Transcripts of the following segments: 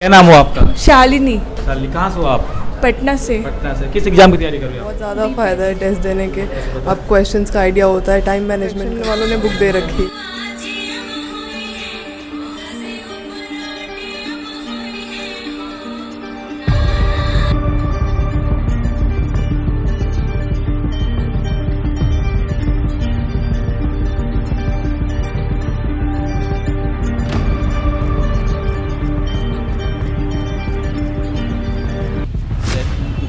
क्या नाम हुआ आपका? शालिनी। शालिनी, कहाँ से हो आप? पटना से। पटना से। किस एग्जाम की तैयारी कर रहे हो? बहुत ज़्यादा फ़ायदा है टेस्ट देने के। अब क्वेश्चंस का आइडिया होता है, टाइम मैनेजमेंट वालों ने बुक दे रखी।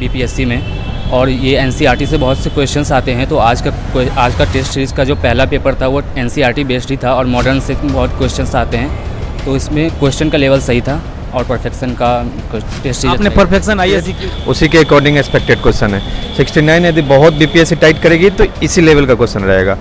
बीपीएससी में और ये एनसीईआरटी से बहुत से क्वेश्चंस आते हैं। तो आज का टेस्ट सीरीज़ का जो पहला पेपर था वो एनसीईआरटी बेस्ड ही था और मॉडर्न से बहुत क्वेश्चंस आते हैं। तो इसमें क्वेश्चन का लेवल सही था और परफेक्शन का टेस्ट सीरीज आपने परफेक्शन आईएएस उसी के अकॉर्डिंग एक्सपेक्टेड क्वेश्चन है। 69 यदि बहुत बीपीएससी टाइट करेगी तो इसी लेवल का क्वेश्चन रहेगा।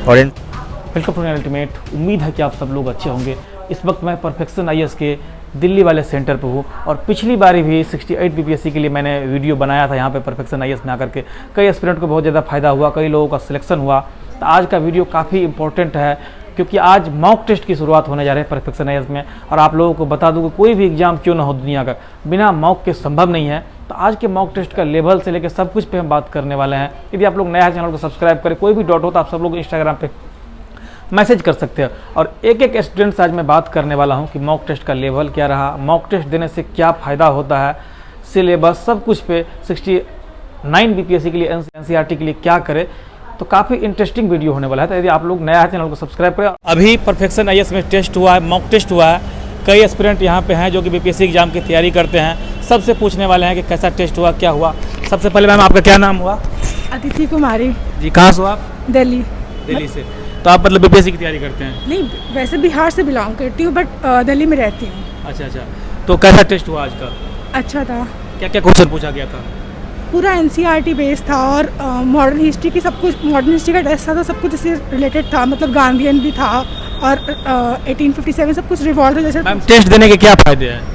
और वेलकम टू अल्टीमेट। उम्मीद है कि आप सब लोग अच्छे होंगे। इस वक्त मैं परफेक्शन आईएएस के दिल्ली वाले सेंटर पर हूँ और पिछली बारी भी 68 बीपीएससी के लिए मैंने वीडियो बनाया था यहाँ पे परफेक्शन आईएएस में आकर के। कई एस्पिरेंट को बहुत ज़्यादा फायदा हुआ, कई लोगों का सिलेक्शन हुआ। तो आज का वीडियो काफ़ी इंपॉर्टेंट है क्योंकि आज मॉक टेस्ट की शुरुआत होने जा रही है परफेक्शन आईएएस में। और आप लोगों को बता दूँ कि कोई भी एग्जाम क्यों ना हो दुनिया का, बिना मॉक के संभव नहीं है। तो आज के मॉक टेस्ट का लेवल से लेकर सब कुछ पे हम बात करने वाले हैं। यदि आप लोग नया चैनल को सब्सक्राइब करें, कोई भी डाउट हो तो आप सब लोग इंस्टाग्राम पे मैसेज कर सकते हैं। और एक एक स्टूडेंट से आज मैं बात करने वाला हूं कि मॉक टेस्ट का लेवल क्या रहा, मॉक टेस्ट देने से क्या फ़ायदा होता है, सिलेबस सब कुछ पे 69 बीपीएससी के लिए एनसीईआरटी के लिए क्या करें। तो काफ़ी इंटरेस्टिंग वीडियो होने वाला है। तो यदि आप लोग नया है चैनल को सब्सक्राइब करें। अभी परफेक्शन आईएएस में टेस्ट हुआ है, मॉक टेस्ट हुआ है। कई एस्पिरेंट यहाँ पे हैं जो कि बीपीएससी एग्जाम की तैयारी करते हैं। सबसे पूछने वाले हैं कि कैसा टेस्ट हुआ, क्या हुआ। सबसे पहले मैम आपका क्या नाम हुआ? अदिति कुमारी। जी, कहाँ से हो आप? दिल्ली। दिल्ली से। तो आप मतलब बीपीएससी की तैयारी करते हैं? नहीं, वैसे बिहार से बिलोंग करती हूँ बट दिल्ली में रहती हूँ। अच्छा अच्छा। तो कैसा टेस्ट हुआ आज का? अच्छा था। क्या क्या क्वेश्चन पूछा गया था? पूरा एनसीईआरटी बेस्ड था और मॉडर्न हिस्ट्री की सब कुछ, मॉडर्न हिस्ट्री का टेस्ट था तो सब कुछ इससे रिलेटेड था। मतलब गांधीयन भी था और 1857 सब कुछ रिवॉल्व जैसे। मैम टेस्ट देने के क्या फ़ायदे हैं?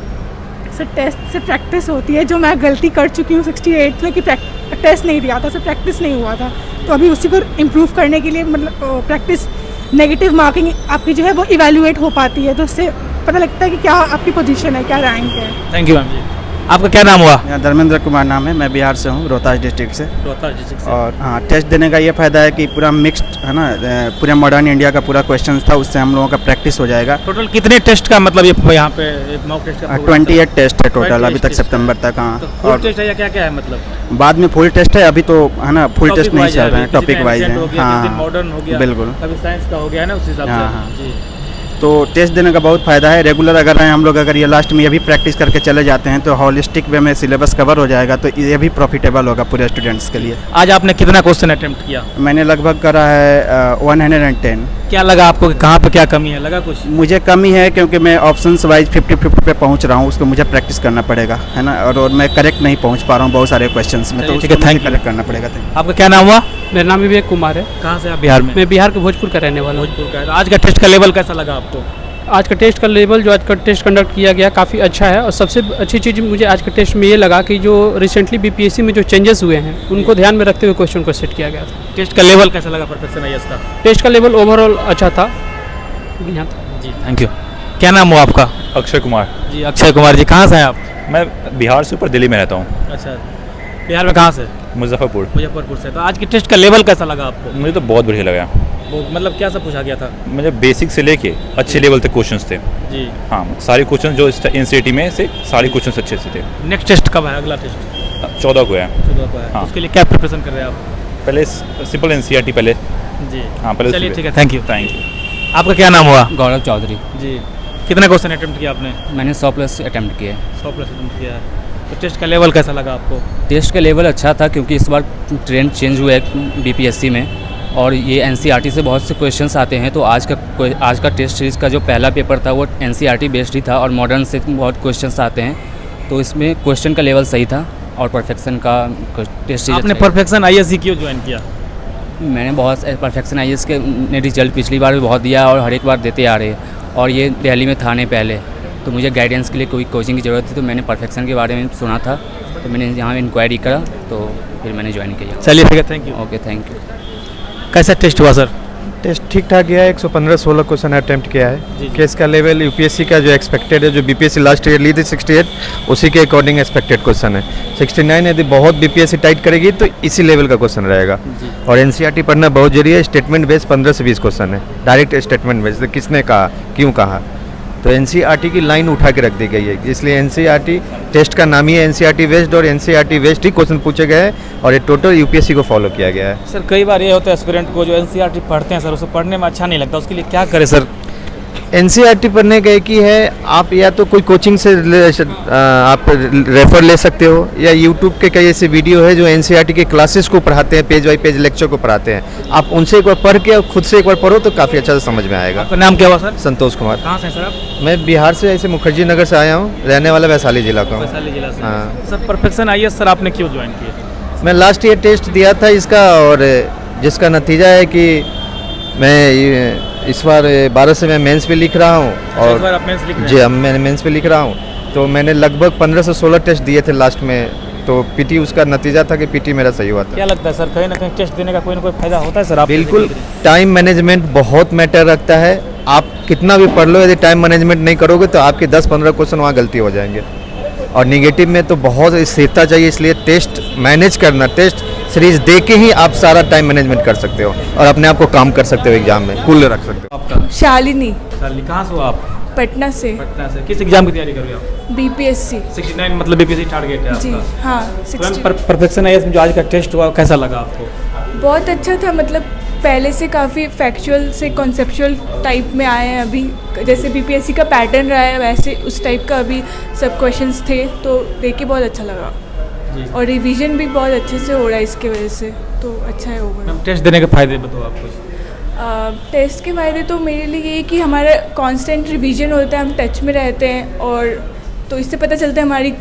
सर टेस्ट से प्रैक्टिस होती है, जो मैं गलती कर चुकी हूँ 68 में कि टेस्ट नहीं दिया था, सर प्रैक्टिस नहीं हुआ था। तो अभी उसी को इम्प्रूव करने के लिए मतलब प्रैक्टिस, नेगेटिव मार्किंग आपकी जो है वो इवैल्यूएट हो पाती है। तो उससे पता लगता है कि क्या आपकी पोजीशन है, क्या रैंक है। थैंक यू मैम जी। आपका क्या नाम हुआ? मेरा धर्मेंद्र कुमार नाम है। मैं बिहार से हूँ, रोहतास डिस्ट्रिक्ट से। रोहतास डिस्ट्रिक्ट से। और हाँ, टेस्ट देने का ये फ़ायदा है कि पूरा मिक्स्ड है ना, पूरा मॉडर्न इंडिया का पूरा क्वेश्चन था, उससे हम लोगों का प्रैक्टिस हो जाएगा। टोटल कितने टेस्ट का मतलब ये यहाँ पे मॉक टेस्ट का? 28 टेस्ट है टोटल अभी तक सितंबर तक। हाँ, तो और टेस्ट है या क्या क्या है मतलब? बाद में फुल टेस्ट है, अभी तो है ना फुल टेस्ट नहीं चल रहे हैं, टॉपिक वाइज है। हाँ, मॉडर्न हो गया, बिल्कुल, कभी साइंस का हो गया है ना, उस हिसाब से। जी। तो टेस्ट देने का बहुत फ़ायदा है। रेगुलर अगर रहें हम लोग, अगर ये लास्ट में ये भी प्रैक्टिस करके चले जाते हैं तो हॉलिस्टिक वे में सिलेबस कवर हो जाएगा। तो ये भी प्रॉफिटेबल होगा पूरे स्टूडेंट्स के लिए। आज आपने कितना क्वेश्चन अटेम्प्ट किया? मैंने लगभग करा है 110। क्या लगा आपको कि कहाँ पे क्या कमी है? लगा कुछ? मुझे कमी है क्योंकि मैं ऑप्शंस वाइज 50-50 पे पहुंच रहा हूँ, उसको मुझे प्रैक्टिस करना पड़ेगा है ना। और मैं करेक्ट नहीं पहुँच पा रहा हूँ बहुत सारे क्वेश्चंस में, तो ठीक है, थैंक यू। करेक्ट करना पड़ेगा। आपका क्या नाम हुआ? मेरा नाम विवेक कुमार है। कहाँ से आप बिहार में? मैं बिहार के भोजपुर का रहने वाला हूँ। भोजपुर का। आज का टेस्ट का लेवल कैसा लगा आपको? आज का टेस्ट का लेवल, जो आज का टेस्ट कंडक्ट किया गया, काफ़ी अच्छा है। और सबसे अच्छी चीज़ मुझे आज के टेस्ट में ये लगा कि जो रिसेंटली बीपीएससी में जो चेंजेस हुए हैं उनको ध्यान में रखते हुए क्वेश्चन को सेट किया गया था। टेस्ट का लेवल कैसा लगा परफेक्शन आईएएस का? टेस्ट का लेवल ओवरऑल अच्छा था, बढ़िया था। जी, थैंक यू। क्या नाम हुआ आपका? अक्षय कुमार। जी, अक्षय कुमार जी, कहाँ से हैं आप? मैं बिहार से ऊपर दिल्ली में रहता हूँ। अच्छा, बिहार में कहाँ से? मुजफ्फरपुर। मुजफ्फरपुर से। तो आज के टेस्ट का लेवल कैसा लगा आपको? मुझे तो बहुत बढ़िया लगा। वो मतलब क्या सब पूछा गया था? मुझे बेसिक से लेके अच्छे लेवल तक क्वेश्चंस थे। जी हाँ, सारे क्वेश्चन जो एनसीईआरटी में से सारे क्वेश्चन अच्छे से थे। नेक्स्ट टेस्ट कब है? अगला टेस्ट 14 को है। 14 को है। हाँ। तो उसके लिए क्या प्रिपरेशन कर रहे हैं आप? पहले सिंपल एनसीईआरटी पहले। जी हाँ, पहले चलिए, ठीक है, थैंक यू। Thank you. आपका क्या नाम हुआ? गौरव चौधरी। जी, कितना क्वेश्चन अटेम्प्ट किया आपने? मैंने 100+ अटैम्प्ट किए। 100+ अटेम्प्ट किया है। तो टेस्ट का लेवल कैसा लगा आपको? टेस्ट का लेवल अच्छा था क्योंकि इस बार ट्रेंड चेंज हुआ है बीपीएससी में और ये एनसीईआरटी से बहुत से क्वेश्चंस आते हैं। तो आज का टेस्ट सीरीज़ का जो पहला पेपर था वो एनसीईआरटी बेस्ड ही था और मॉडर्न से बहुत क्वेश्चंस आते हैं। तो इसमें क्वेश्चन का लेवल सही था और परफेक्शन का टेस्ट सीरीज। आपने परफेक्शन आईएएस क्यों ज्वाइन किया? मैंने बहुत परफेक्शन आईएएस के ने रिजल्ट पिछली बार भी बहुत दिया और हर एक बार देते आ रहे हैं और ये दिल्ली में था नहीं पहले। तो मुझे गाइडेंस के लिए कोई कोचिंग की ज़रूरत थी, तो मैंने परफेक्शन के बारे में सुना था, तो मैंने यहाँ इंक्वायरी करा, तो फिर मैंने ज्वाइन किया। चलिए, ठीक है, thank you. Okay, thank you. कैसा टेस्ट हुआ सर? टेस्ट ठीक ठाक गया है, 115-16 क्वेश्चन अटैम्प्ट किया है। केस का लेवल यूपीएससी का जो एक्सपेक्टेड है, जो बीपीएससी लास्ट ईयर ली थी 68, उसी के अकॉर्डिंग एक्सपेक्टेड क्वेश्चन है। 69 यदि बहुत बीपीएससी टाइट करेगी तो इसी लेवल का क्वेश्चन रहेगा। और एनसीईआरटी पढ़ना बहुत जरूरी है। स्टेटमेंट बेस 15 से 20 क्वेश्चन है, डायरेक्ट स्टेटमेंट बेस, तो किसने कहा, क्यों कहा, तो एनसीईआरटी की लाइन उठा के रख दी गई है। इसलिए एनसीईआरटी टेस्ट का नाम ही है एनसीईआरटी वेस्ड, और एनसीईआरटी वेस्ट ही क्वेश्चन पूछे गए हैं और ये टोटल यूपीएससी को फॉलो किया गया है। सर कई बार ये होता है एस्पिरेंट को जो एनसीईआरटी पढ़ते हैं सर, उसे पढ़ने में अच्छा नहीं लगता, उसके लिए क्या करें सर? एनसीईआरटी पढ़ने का एक ही है, आप या तो कोई कोचिंग से आप रेफर ले सकते हो, या यूट्यूब के कई ऐसे वीडियो है जो एनसीईआरटी के क्लासेस को पढ़ाते हैं, पेज बाई पेज लेक्चर को पढ़ाते हैं। आप उनसे एक बार पढ़ के खुद से एक बार पढ़ो तो काफ़ी अच्छा से समझ में आएगा। आपका नाम क्या हुआ सर? संतोष कुमार। कहाँ से हैं सर आप? मैं बिहार से, ऐसे मुखर्जी नगर से आया हूँ, रहने वाला वैशाली जिला का हूँ। वैशाली जिला से। हाँ। सर परफेक्शन आईएएस सर आपने क्यों ज्वाइन किया? मैं लास्ट ईयर टेस्ट दिया था इसका, और जिसका नतीजा है कि मैं इस बार 12 से मैं मेंस पे लिख रहा हूँ। और इस बार आप मेंस लिख रहे हैं? जी, अब मैं मेंस पे लिख रहा हूँ। तो मैंने लगभग 15 से 16 टेस्ट दिए थे लास्ट में, तो पीटी उसका नतीजा था कि पीटी मेरा सही हुआ था। क्या लगता है सर, कहीं ना कहीं टेस्ट देने का कोई ना कोई फायदा होता है सर? आप बिल्कुल, टाइम मैनेजमेंट बहुत मैटर रखता है। आप कितना भी पढ़ लो, यदि टाइम मैनेजमेंट नहीं करोगे तो आपके 10-15 क्वेश्चन वहाँ गलती हो जाएंगे। और निगेटिव में तो बहुत स्थिरता चाहिए, इसलिए टेस्ट मैनेज करना, टेस्ट सीरीज दे के ही आप सारा टाइम मैनेजमेंट कर सकते हो और अपने आप को काम कर सकते हो, एग्जाम में कूल रख सकते हो। आपका? शालिनी, शालिनी कहाँ से हो आप? पटना से। पटना से। किस एग्जाम की तैयारी कर रहे हो आप? बीपीएससी। 69 मतलब बीपीएससी टारगेट है जी आपका? हाँ, 60। परफेक्शन आईएएस में जो आज का टेस्ट हुआ कैसा लगा आपको? बहुत अच्छा था, मतलब पहले से काफ़ी फैक्चुअल से कॉन्सेप्चुअल टाइप में आए हैं अभी। जैसे बीपीएससी का पैटर्न रहा है वैसे उस टाइप का अभी सब क्वेश्चंस थे, तो देख के बहुत अच्छा लगा। और रिवीजन भी बहुत अच्छे से हो रहा है इसके वजह से, तो अच्छा है ओवरऑल। टेस्ट देने के फायदे बताओ आप कुछ। टेस्ट के फ़ायदे तो मेरे लिए ये कि हमारा कांस्टेंट रिवीजन होता है, हम टच में रहते हैं, और तो इससे पता चलता है हमारी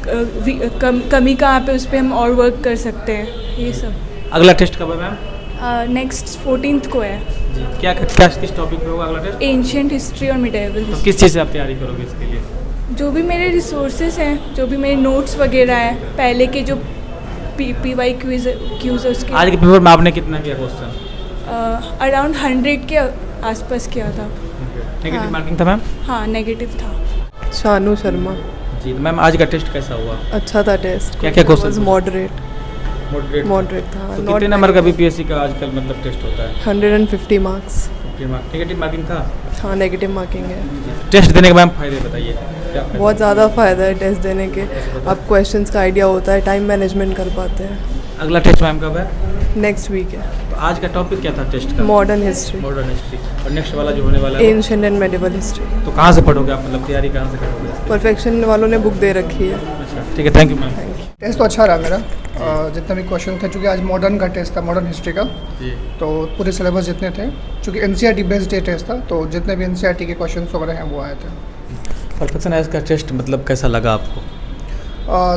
कमी कहाँ पे, उस पर हम और वर्क कर सकते हैं, ये सब। अगला टेस्ट कब है मैम? नेक्स्ट 14th को है। क्या किस टॉपिक पे होगा अगला टेस्ट? एंशिएंट हिस्ट्री और मिडेवल हिस्ट्री। किस चीज़ से आप तैयारी करोगे इसके लिए? जो भी मेरे रिसोर्सेज हैं, जो भी मेरे नोट्स वगैरह हैं, पहले के जो PY क्यूज़ है उसके। आज के पेपर में आपने कितना किया क्वेश्चन? अराउंड 100 के आसपास किया था। नेगेटिव मार्किंग था मैम? हाँ, नेगेटिव था। शानू शर्मा। जी मैम, आज का टेस्ट कैसा हुआ? अच्छा था टेस्ट। क्या क्वेश्चन? मॉडरेट था। तो कितने नंबर का बीपीएससी का आजकल मतलब टेस्ट होता है? 150 मार्क्स। नेगेटिव मार्किंग था? हाँ, नेगेटिव मार्किंग है। टेस्ट देने के मैम फायदे बताइए। बहुत ज़्यादा फ़ायदा है टेस्ट देने के। आप क्वेश्चंस का आइडिया होता है, टाइम मैनेजमेंट कर पाते हैं। अगला टेस्ट मैम कब है? नेक्स्ट वीक है। तो आज का टॉपिक क्या था टेस्ट का? Modern history. Modern history. और नेक्स्ट वाला जो होने वाला है एंशिएंट एंड मेडिवल हिस्ट्री। तो कहाँ से पढ़ोगे आप, मतलब तैयारी कहाँ से करोगे? परफेक्शन वालों ने बुक दे रखी है। अच्छा ठीक है, थैंक यू मैम। टेस्ट तो अच्छा रहा मेरा, जितने भी क्वेश्चन थे, चूँकि आज मॉडर्न का टेस्ट था, मॉडर्न हिस्ट्री का, तो पूरे सिलेबस जितने थे, चूँकि एनसीईआरटी बेस्ड ये टेस्ट था, तो जितने भी एनसीईआरटी के क्वेश्चन वगैरह हैं वो आए थे। परफेक्शन आईएएस का टेस्ट मतलब कैसा लगा आपको?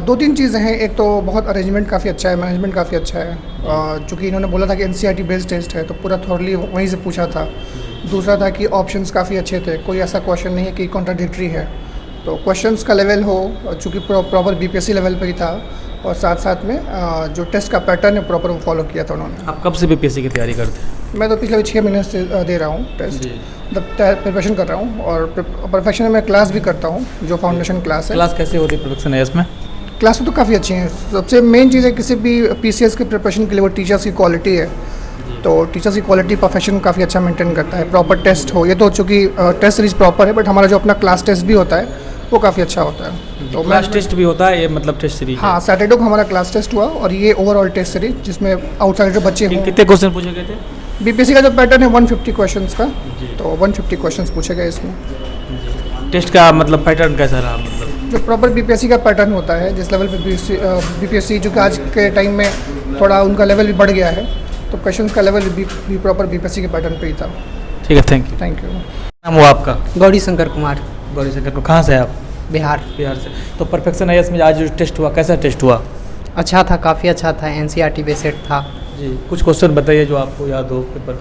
2-3 चीज़ें हैं। एक तो बहुत अरेंजमेंट काफ़ी अच्छा है, मैनेजमेंट काफ़ी अच्छा है। चूँकि इन्होंने बोला था कि एनसीईआरटी बेस्ड टेस्ट है, तो पूरा थॉरली वहीं से पूछा था। दूसरा था कि ऑप्शंस काफ़ी अच्छे थे, कोई ऐसा क्वेश्चन नहीं है कि कॉन्ट्राडिक्टरी है। तो क्वेश्चंस का लेवल हो, चूँकि प्रॉपर बीपीएससी लेवल पर ही था, और साथ साथ में जो टेस्ट का पैटर्न है प्रॉपर वो फॉलो किया था उन्होंने। आप कब से बीपीएससी की तैयारी करते हैं? मैं तो पिछले 6 महीने से दे रहा हूँ टेस्ट, मतलब प्रिपरेशन कर रहा हूँ, और परफेक्शन में क्लास भी करता हूँ, जो फाउंडेशन क्लास है। क्लास कैसे होती है परफेक्शन आईएएस में? क्लास तो काफ़ी अच्छी हैं। सबसे मेन चीज़ है किसी भी पीसीएस के प्रिपरेशन के लिए वो टीचर्स की क्वालिटी है। तो टीचर्स की क्वालिटी प्रोफेशन काफ़ी अच्छा मेंटेन करता है। प्रॉपर टेस्ट हो, ये तो चूँकि टेस्ट सीरीज प्रॉपर है, बट हमारा जो अपना क्लास टेस्ट भी होता है वो काफ़ी अच्छा होता है। तो क्लास टेस्ट भी होता है ये, मतलब टेस्ट सीरीज? हाँ, सैटरडे को हमारा क्लास टेस्ट हुआ, और ये ओवरऑल टेस्ट सीरीज जिसमें आउटसाइडर बच्चे हों। कितने क्वेश्चन पूछे गए थे? बीपीएससी का जो पैटर्न है 150 क्वेश्चंस का, तो 150 क्वेश्चंस पूछे गए इसमें। टेस्ट का मतलब पैटर्न कैसा रहा? मतलब जो प्रॉपर बीपीएससी का पैटर्न होता है, जिस लेवल पे बीपीएससी जो कि आज के टाइम में थोड़ा उनका लेवल भी बढ़ गया है, तो क्वेश्चंस का लेवल भी प्रॉपर बीपीएससी के पैटर्न पे ही था। ठीक है, थैंक यू। Thank you. नाम हुआ आपका? गौरी शंकर कुमार। गौरी शंकर को कहाँ से है आप? बिहार। बिहार से। तो परफेक्शन आईएएस में आज जो टेस्ट हुआ कैसा टेस्ट हुआ? अच्छा था, काफ़ी अच्छा था, एनसीईआरटी बेस्ड था। जी, कुछ क्वेश्चन बताइए जो आपको याद हो पेपर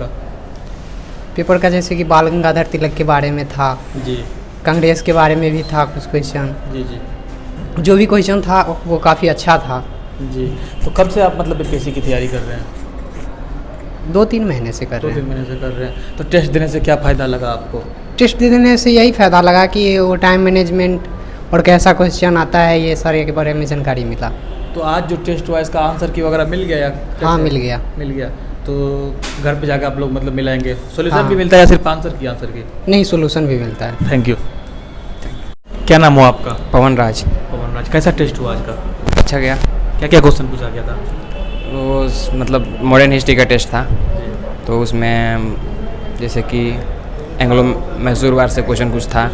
का। जैसे कि बाल गंगाधर तिलक के बारे में था जी, कांग्रेस के बारे में भी था कुछ क्वेश्चन जी जी, जो भी क्वेश्चन था वो काफ़ी अच्छा था जी। तो कब से आप मतलब बीपीएससी की तैयारी कर रहे हैं? 2-3 महीने से कर रहे 2-3 महीने से कर रहे हैं। तो टेस्ट देने से क्या फ़ायदा लगा आपको? टेस्ट देने से यही फ़ायदा लगा कि वो टाइम मैनेजमेंट और कैसा क्वेश्चन आता है ये सारे के बारे में जानकारी मिला। तो आज जो टेस्ट हुआ इसका आंसर की वगैरह मिल गया या हाँ कैसे? मिल गया। तो घर पे जाकर आप लोग मतलब मिलाएंगे, सोल्यूशन हाँ। भी मिलता है या सिर्फ आंसर की? नहीं, सोल्यूशन भी मिलता है। Thank you. क्या नाम हुआ आपका? पवन राज। पवन राज, कैसा टेस्ट हुआ आज का? अच्छा गया। क्या क्या क्वेश्चन पूछा गया था? वो मतलब मॉडर्न हिस्ट्री का टेस्ट था, तो उसमें जैसे कि एंग्लो मैसूर वार से क्वेश्चन कुछ था,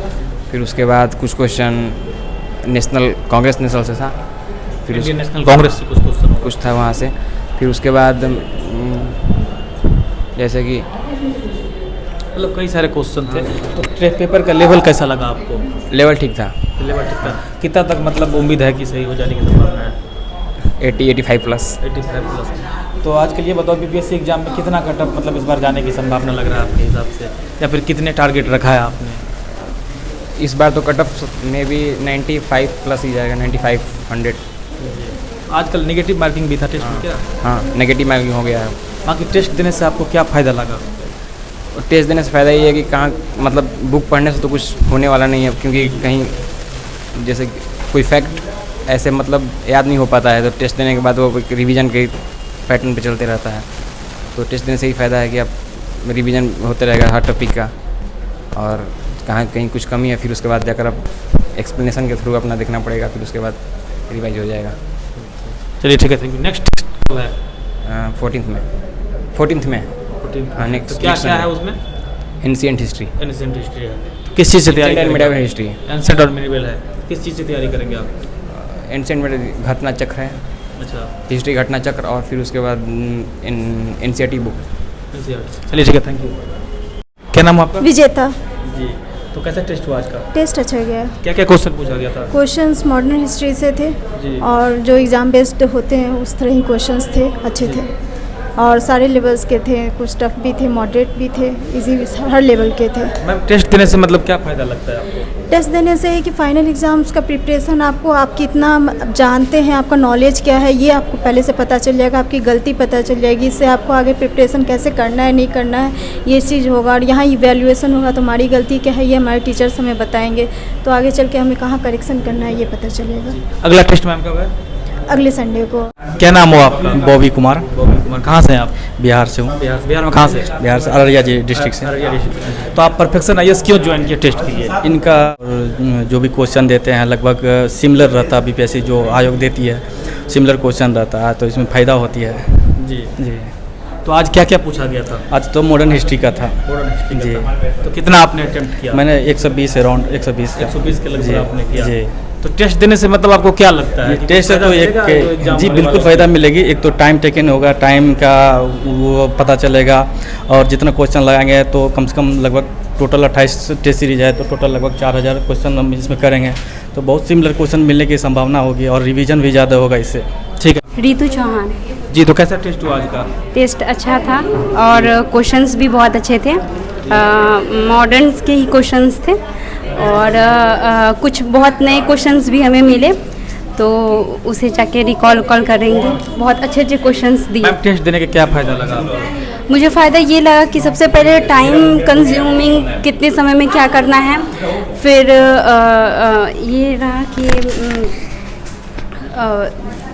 फिर उसके बाद कुछ क्वेश्चन नेशनल कांग्रेस नेशनल से था, फिर इंडियन नेशनल कांग्रेस से कुछ क्वेश्चन कुछ था वहाँ से, फिर उसके बाद जैसे कि मतलब कई सारे क्वेश्चन थे। तो टेस्ट पेपर का लेवल कैसा लगा आपको? लेवल ठीक था। लेवल ठीक था। कितना तक मतलब उम्मीद है कि सही हो जाने की संभावना है? 80-85 प्लस। 85 प्लस। तो आज के लिए बताओ बीपीएससी एग्जाम में कितना कटअप मतलब इस बार जाने की संभावना लग रहा है आपके हिसाब से, या फिर कितने टारगेट रखा है आपने? इस बार तो कटअप में भी 95 प्लस ही जाएगा, 95-100। आजकल नेगेटिव मार्किंग भी था टेस्ट में क्या? हाँ, नेगेटिव मार्किंग हो गया है। बाकी टेस्ट देने से आपको क्या फ़ायदा लगा? और टेस्ट देने से फ़ायदा ये है कि कहाँ मतलब बुक पढ़ने से तो कुछ होने वाला नहीं है, क्योंकि कहीं जैसे कोई फैक्ट ऐसे मतलब याद नहीं हो पाता है, तो टेस्ट देने के बाद वो रिवीजन के पैटर्न पे चलते रहता है। तो टेस्ट देने से ही फ़ायदा है कि आप रिवीजन होते रहेगा हर टॉपिक का, और कहाँ कहीं कुछ कमी है फिर उसके बाद जाकर आप एक्सप्लेनेशन के थ्रू अपना देखना पड़ेगा, फिर उसके बाद रिवाइज हो जाएगा। चलिए ठीक है, थैंक यू। नेक्स्ट कब है? 14th में। हाँ, तो क्या क्या है उसमें? Ancient history. एंशिएंट हिस्ट्री है। तो किस चीज़ से तैयारी करेंगे? Medieval history. एंशिएंट और मिडिवल है, किस चीज़ से तैयारी करेंगे आप? एंशिएंट में घटना चक्र है। अच्छा, हिस्ट्री घटना चक्र, और फिर उसके बाद एनसीईआरटी बुक। चलिए ठीक है, थैंक यू। क्या नाम है आपका? विजेता जी। तो कैसा टेस्ट हुआ आज का? टेस्ट अच्छा गया। क्या क्या क्वेश्चन पूछा गया था? क्वेश्चंस मॉडर्न हिस्ट्री से थे जी। और जो एग्ज़ाम बेस्ड होते हैं उस तरह ही क्वेश्चंस थे, अच्छे थे और सारे लेवल्स के थे, कुछ टफ भी थे, मॉडरेट भी थे, इजी भी, हर लेवल के थे। मैम टेस्ट देने से मतलब क्या फ़ायदा लगता है आपको? टेस्ट देने से है कि फाइनल एग्ज़ाम्स का प्रिपरेशन आपको, आप कितना जानते हैं, आपका नॉलेज क्या है, ये आपको पहले से पता चल जाएगा, आपकी गलती पता चल जाएगी, इससे आपको आगे प्रिपरेशन कैसे करना है नहीं करना है ये चीज़ होगा। और यहाँ इवैल्यूएशन होगा तो हमारी गलती क्या है ये हमारे टीचर्स हमें बताएंगे, तो आगे चल के हमें कहाँ करेक्शन करना है ये पता चलेगा। अगला टेस्ट मैम कब है? अगले संडे को। क्या नाम हो आपका? बॉबी कुमार। बॉबी कुमार, कहाँ से हैं आप? बिहार से हूँ। बिहार में कहाँ से? बिहार से अररिया डिस्ट्रिक्ट से। अररिया डिस्ट्रिक्ट। तो आप परफेक्शन आईएएस क्यों ज्वाइन किए टेस्ट के लिए? इनका जो भी क्वेश्चन देते हैं लगभग सिमिलर रहता है, बीपीएससी जो आयोग देती है सिमिलर क्वेश्चन रहता है, तो इसमें फ़ायदा होती है। जी जी। तो आज क्या क्या पूछा गया था? आज तो मॉडर्न हिस्ट्री का था। मॉडर्न हिस्ट्री जी। तो कितना आपने अटेम्प्ट किया? मैंने 120 अराउंड 120 के लगभग जी, आपने किया। जी। तो टेस्ट देने से मतलब आपको क्या लगता है? टेस्ट से तो एक जी बिल्कुल फ़ायदा मिलेगी। एक तो टाइम टेकन होगा, टाइम का वो पता चलेगा, और जितना क्वेश्चन लगाएंगे तो कम से कम लगभग टोटल 28 टेस्ट सीरीज है, तो टोटल लगभग 4000 क्वेश्चन हम इसमें करेंगे, तो बहुत सिमिलर क्वेश्चन मिलने की संभावना होगी और रिवीजन भी ज़्यादा होगा इससे। ठीक है। रितु चौहान। जी। तो कैसा टेस्ट हुआ आज का? टेस्ट अच्छा था और क्वेश्चंस भी बहुत अच्छे थे, मॉडर्न्स के ही क्वेश्चंस थे, और कुछ बहुत नए क्वेश्चंस भी हमें मिले, तो उसे जाके रिकॉल करेंगे। बहुत अच्छे अच्छे क्वेश्चंस दिए। मैम टेस्ट देने के क्या फ़ायदा लगा आपको? मुझे फ़ायदा ये लगा कि सबसे पहले टाइम कंज्यूमिंग कितने समय में क्या करना है, फिर ये रहा कि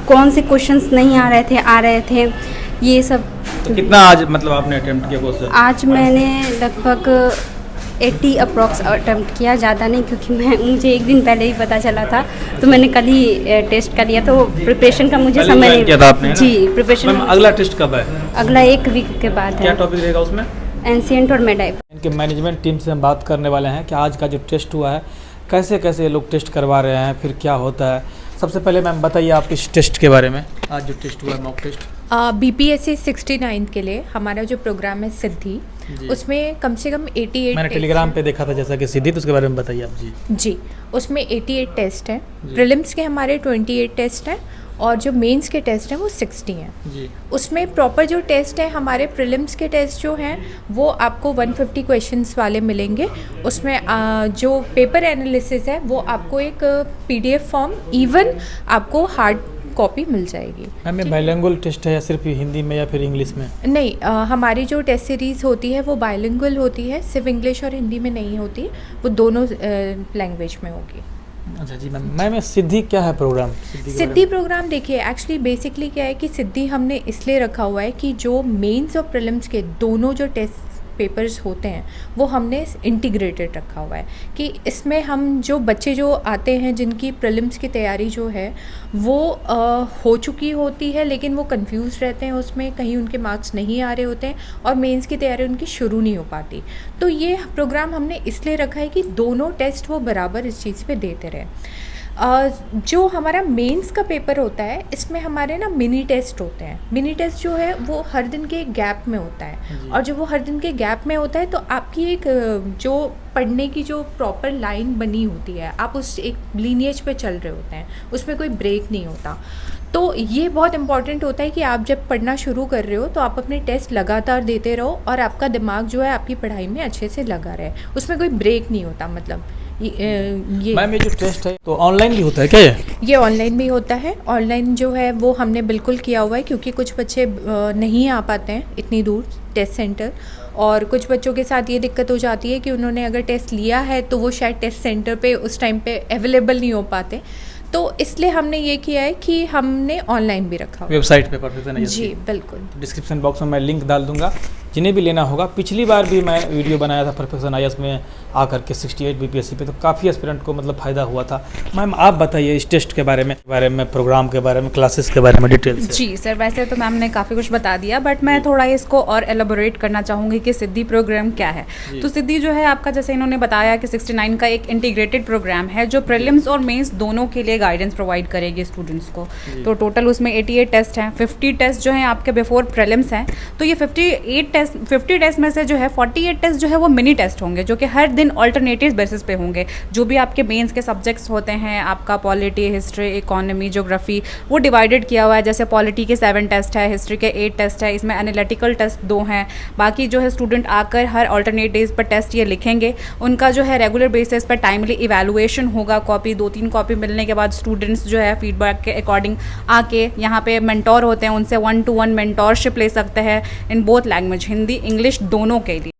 कौन से क्वेश्चंस नहीं आ रहे थे ये सब। तो कितना आज मतलब आपने अटेम्प्ट किया क्वेश्चन? आज मैंने लगभग 80 अप्रॉक्स अटेम्प्ट किया, ज़्यादा नहीं, क्योंकि मुझे एक दिन पहले ही पता चला था, तो मैंने कल ही टेस्ट कर लिया, तो प्रिपरेशन का मुझे समय नहीं किया था आपने? जी, प्रिपरेशन। अगला टेस्ट कब है? अगला 1 वीक के बाद है। क्या टॉपिक रहेगा उसमें? एंशिएंट और मिडिवल। इनके मैनेजमेंट टीम से हम बात करने वाले हैं कि आज का जो टेस्ट हुआ है कैसे कैसे लोग टेस्ट करवा रहे हैं, फिर क्या होता है। सबसे पहले मैम बताइए आप इस टेस्ट के बारे में, आज जो टेस्ट हुआ है मॉक टेस्ट। बीपीएससी 69 के लिए हमारा जो प्रोग्राम है सिद्धि, उसमें कम से कम 88 मैंने टेलीग्राम पे देखा था जैसा कि सिद्धि, तो उसके बारे में बताइए आप। जी, उसमें 88 टेस्ट हैं, प्रीलिम्स के हमारे 28 टेस्ट हैं और जो मेंस के टेस्ट हैं वो 60 हैं जी। उसमें प्रॉपर जो टेस्ट है, हमारे प्रीलिम्स के टेस्ट जो हैं वो आपको 150 क्वेश्चंस वाले मिलेंगे। उसमें जो पेपर एनालिसिस है वो आपको एक पीडीएफ फॉर्म, इवन आपको हार्ड कॉपी मिल जाएगी। मैम ये बाइलिंगुअल टेस्ट है या सिर्फ हिंदी में या फिर इंग्लिश में? नहीं, हमारी जो टेस्ट सीरीज़ होती है वो बाइलिंगुअल होती है, सिर्फ इंग्लिश और हिंदी में नहीं होती, वो दोनों लैंग्वेज में होगी। अच्छा जी मैम सिद्धि क्या है प्रोग्राम? सिद्धि प्रोग्राम देखिए एक्चुअली बेसिकली क्या है कि सिद्धि हमने इसलिए रखा हुआ है कि जो मेंस और प्रीलिम्स के दोनों जो टेस्ट पेपर्स होते हैं वो हमने इंटीग्रेटेड रखा हुआ है कि इसमें हम जो बच्चे जो आते हैं जिनकी प्रीलिम्स की तैयारी जो है वो हो चुकी होती है लेकिन वो कंफ्यूज रहते हैं, उसमें कहीं उनके मार्क्स नहीं आ रहे होते हैं और मेंस की तैयारी उनकी शुरू नहीं हो पाती, तो ये प्रोग्राम हमने इसलिए रखा है कि दोनों टेस्ट वो बराबर इस चीज़ पे देते रहे। जो हमारा मेंस का पेपर होता है इसमें हमारे ना मिनी टेस्ट होते हैं। मिनी टेस्ट जो है वो हर दिन के एक गैप में होता है और जब वो हर दिन के गैप में होता है तो आपकी एक जो पढ़ने की जो प्रॉपर लाइन बनी होती है, आप उस एक लीनिएज पे चल रहे होते हैं, उसमें कोई ब्रेक नहीं होता। तो ये बहुत इंपॉर्टेंट होता है कि आप जब पढ़ना शुरू कर रहे हो तो आप अपने टेस्ट लगातार देते रहो और आपका दिमाग जो है आपकी पढ़ाई में अच्छे से लगा रहे, उसमें कोई ब्रेक नहीं होता। मतलब ये मैम ये जो टेस्ट है तो ऑनलाइन भी होता है क्या? ये ऑनलाइन भी होता है। ऑनलाइन जो है वो हमने बिल्कुल किया हुआ है क्योंकि कुछ बच्चे नहीं आ पाते हैं इतनी दूर टेस्ट सेंटर, और कुछ बच्चों के साथ ये दिक्कत हो जाती है कि उन्होंने अगर टेस्ट लिया है तो वो शायद टेस्ट सेंटर पे उस टाइम पे अवेलेबल नहीं हो पाते, तो इसलिए हमने ये किया है कि हमने ऑनलाइन भी रखा हुआ वेबसाइट पे परफेक्शन आईएएस जी बिल्कुल। डिस्क्रिप्शन बॉक्स में मैं लिंक डाल दूंगा, जिन्हें भी लेना होगा। पिछली बार भी मैं वीडियो बनाया था परफेक्शन आईएएस में आकर के 68 बीपीएससी पे, तो काफ़ी एस्पिरेंट को मतलब फ़ायदा हुआ था। मैम आप बताइए इस टेस्ट के बारे में, प्रोग्राम के बारे में, क्लासेस के बारे में डिटेल से। जी सर, वैसे तो मैम ने काफ़ी कुछ बता दिया बट मैं थोड़ा इसको और एलाबोरेट करना चाहूँगी कि सिद्धि प्रोग्राम क्या है। तो सिद्धि जो है आपका, जैसे इन्होंने बताया कि 69 का एक इंटीग्रेटेड प्रोग्राम है जो प्रीलिम्स और मेंस दोनों के लिए गाइडेंस प्रोवाइड करेगी स्टूडेंट्स को। तो टोटल उसमें 88 टेस्ट हैं, 50 टेस्ट जो हैं आपके बिफोर प्रीलिम्स हैं। तो ये 50 टेस्ट में से जो है 48 टेस्ट जो है वो मिनी टेस्ट होंगे जो कि हर दिन ऑल्टरनेटिव बेसिस पे होंगे। जो भी आपके मेंस के सब्जेक्ट्स होते हैं, आपका पॉलिटी, हिस्ट्री, इकोनॉमी, ज्योग्राफी, वो डिवाइडेड किया हुआ है। जैसे पॉलिटी के 7 टेस्ट है, हिस्ट्री के 8 टेस्ट है, इसमें एनालिटिकल टेस्ट 2 हैं। बाकी जो है स्टूडेंट आकर हर ऑल्टरनेट डेज पर टेस्ट ये लिखेंगे, उनका जो है रेगुलर बेसिस पर टाइमली इवैल्यूएशन होगा। कॉपी 2-3 कॉपी मिलने के बाद स्टूडेंट्स जो है फीडबैक के अकॉर्डिंग आके यहाँ पे मेंटोर होते हैं, उनसे 1-to-1 मेंटोरशिप ले सकते हैं in both language, Hindi English दोनों के लिए।